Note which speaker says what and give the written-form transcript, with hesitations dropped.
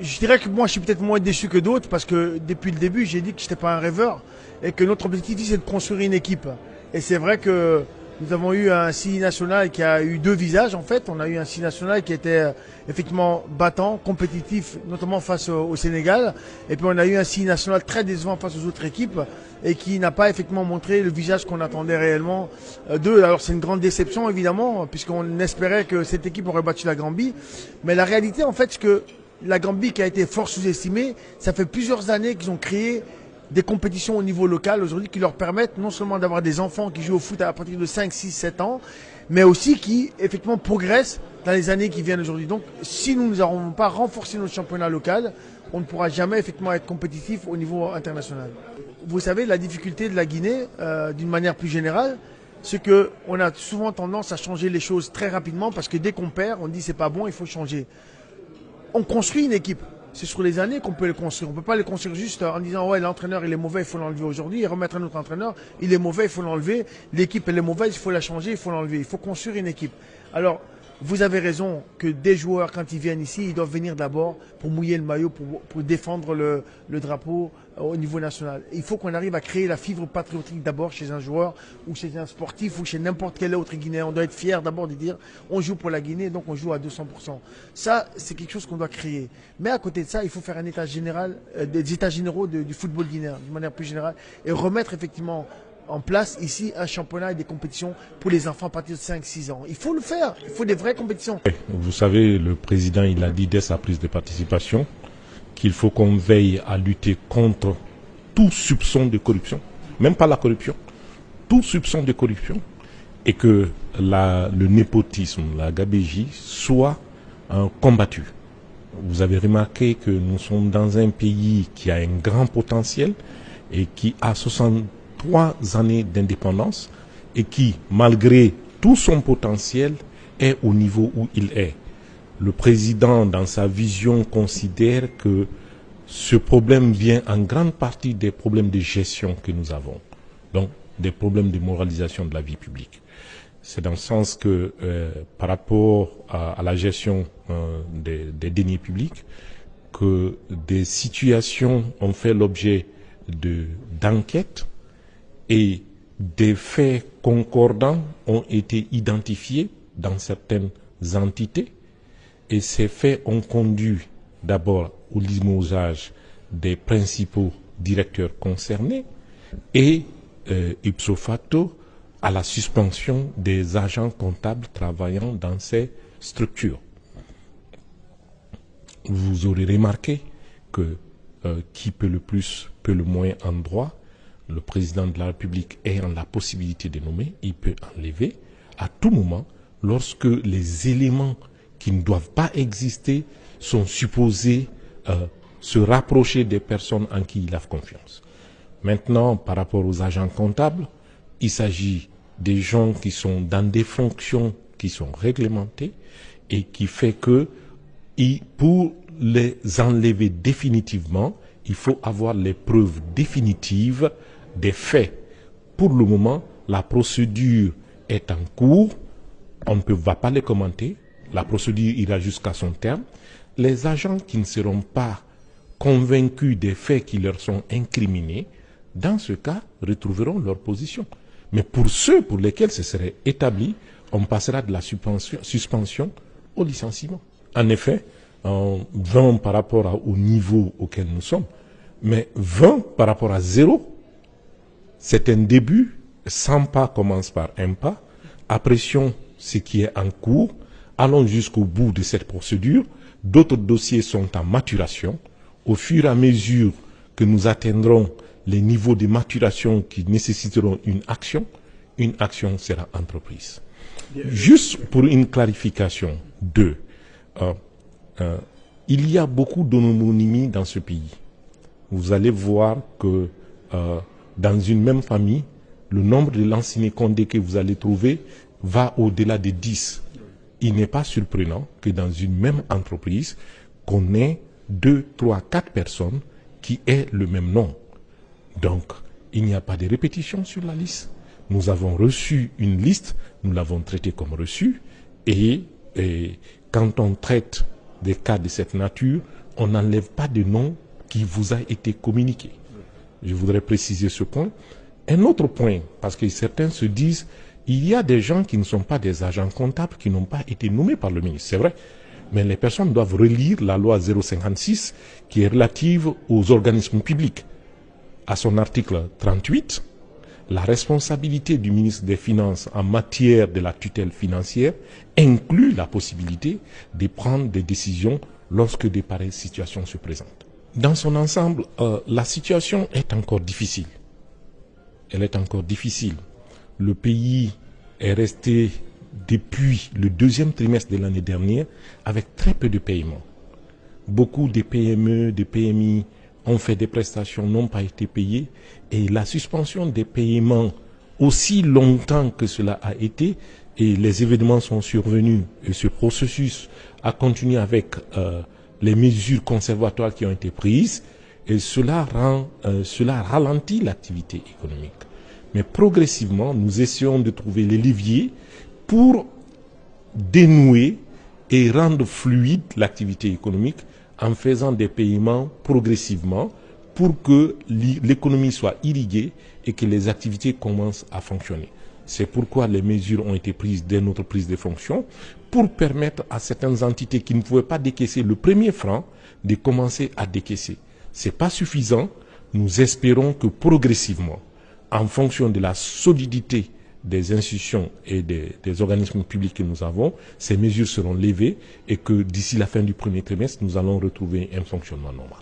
Speaker 1: je dirais que moi, je suis peut-être moins déçu que d'autres parce que depuis le début, j'ai dit que je n'étais pas un rêveur et que notre objectif, c'est de construire une équipe. Et c'est vrai que nous avons eu un CI national qui a eu deux visages, en fait. On a eu un CI national qui était effectivement battant, compétitif, notamment face au Sénégal. Et puis on a eu un CI national très décevant face aux autres équipes et qui n'a pas effectivement montré le visage qu'on attendait réellement d'eux. Alors c'est une grande déception, évidemment, puisqu'on espérait que cette équipe aurait battu la Gambie. Mais la réalité, en fait, c'est que la Gambie, qui a été fort sous-estimée, ça fait plusieurs années qu'ils ont créé des compétitions au niveau local aujourd'hui qui leur permettent non seulement d'avoir des enfants qui jouent au foot à partir de 5, 6, 7 ans, mais aussi qui effectivement progressent dans les années qui viennent aujourd'hui. Donc si nous n'avons pas renforcé notre championnat local, on ne pourra jamais effectivement être compétitif au niveau international. Vous savez, la difficulté de la Guinée, d'une manière plus générale, c'est qu'on a souvent tendance à changer les choses très rapidement parce que dès qu'on perd, on dit c'est pas bon, il faut changer. On construit une équipe. C'est sur les années qu'on peut le construire. On ne peut pas le construire juste en disant ouais, l'entraîneur il est mauvais, il faut l'enlever aujourd'hui et remettre un autre entraîneur, il est mauvais, il faut l'enlever. L'équipe elle est mauvaise, il faut la changer, il faut l'enlever. Il faut construire une équipe. Alors, vous avez raison que des joueurs, quand ils viennent ici, ils doivent venir d'abord pour mouiller le maillot, pour défendre le drapeau au niveau national. Il faut qu'on arrive à créer la fibre patriotique d'abord chez un joueur ou chez un sportif ou chez n'importe quel autre Guinéen. On doit être fier d'abord de dire on joue pour la Guinée, donc on joue à 200%. Ça, c'est quelque chose qu'on doit créer. Mais à côté de ça, il faut faire un état général, des états généraux du football guinéen, de manière plus générale, et remettre effectivement en place ici un championnat et des compétitions pour les enfants à partir de 5-6 ans. Il faut le faire, il faut des vraies compétitions.
Speaker 2: Vous savez, le président, il a dit dès sa prise de participation qu'il faut qu'on veille à lutter contre tout soupçon de corruption, même pas la corruption, tout soupçon de corruption, et que le népotisme, la gabégie, soit combattu. Vous avez remarqué que nous sommes dans un pays qui a un grand potentiel et qui a 63 années d'indépendance et qui, malgré tout son potentiel, est au niveau où il est. Le président, dans sa vision, considère que ce problème vient en grande partie des problèmes de gestion que nous avons, donc des problèmes de moralisation de la vie publique. C'est dans le sens que par rapport à la gestion des deniers publics, que des situations ont fait l'objet d'enquêtes et des faits concordants ont été identifiés dans certaines entités. Et ces faits ont conduit d'abord au limogeage des principaux directeurs concernés et ipso facto à la suspension des agents comptables travaillant dans ces structures. Vous aurez remarqué que qui peut le plus, peut le moins en droit. Le président de la République ayant la possibilité de nommer, il peut enlever à tout moment lorsque les éléments qui ne doivent pas exister sont supposés se rapprocher des personnes en qui il a confiance. Maintenant, par rapport aux agents comptables, il s'agit des gens qui sont dans des fonctions qui sont réglementées et qui fait que pour les enlever définitivement, il faut avoir les preuves définitives des faits. Pour le moment, la procédure est en cours, on ne va pas les commenter, la procédure ira jusqu'à son terme. Les agents qui ne seront pas convaincus des faits qui leur sont incriminés, dans ce cas, retrouveront leur position. Mais pour ceux pour lesquels ce serait établi, on passera de la suspension au licenciement. En effet, 20 par rapport au niveau auquel nous sommes, mais 20 par rapport à 0, c'est un début. 100 pas commence par un pas. Apprécions ce qui est en cours. Allons jusqu'au bout de cette procédure. D'autres dossiers sont en maturation. Au fur et à mesure que nous atteindrons les niveaux de maturation qui nécessiteront une action sera entreprise. Juste pour une clarification, il y a beaucoup d'homonymie dans ce pays. Vous allez voir que dans une même famille, le nombre de Lansana Condé que vous allez trouver va au-delà de 10. Il n'est pas surprenant que dans une même entreprise, qu'on ait 2, 3, 4 personnes qui aient le même nom. Donc, il n'y a pas de répétition sur la liste. Nous avons reçu une liste, nous l'avons traitée comme reçue, et quand on traite des cas de cette nature, on n'enlève pas de nom qui vous a été communiqué. Je voudrais préciser ce point. Un autre point, parce que certains se disent, il y a des gens qui ne sont pas des agents comptables, qui n'ont pas été nommés par le ministre. C'est vrai. Mais les personnes doivent relire la loi 056 qui est relative aux organismes publics. À son article 38, la responsabilité du ministre des Finances en matière de la tutelle financière inclut la possibilité de prendre des décisions lorsque de pareilles situations se présentent. Dans son ensemble, la situation est encore difficile. Elle est encore difficile. Le pays est resté depuis le deuxième trimestre de l'année dernière avec très peu de paiements. Beaucoup de PME, de PMI ont fait des prestations, n'ont pas été payées, et la suspension des paiements aussi longtemps que cela a été, et les événements sont survenus, et ce processus a continué avec les mesures conservatoires qui ont été prises, et cela ralentit l'activité économique. Mais progressivement, nous essayons de trouver les leviers pour dénouer et rendre fluide l'activité économique en faisant des paiements progressivement pour que l'économie soit irriguée et que les activités commencent à fonctionner. C'est pourquoi les mesures ont été prises dès notre prise de fonction pour permettre à certaines entités qui ne pouvaient pas décaisser le premier franc de commencer à décaisser. Ce n'est pas suffisant. Nous espérons que progressivement, en fonction de la solidité des institutions et des organismes publics que nous avons, ces mesures seront levées et que d'ici la fin du premier trimestre, nous allons retrouver un fonctionnement normal.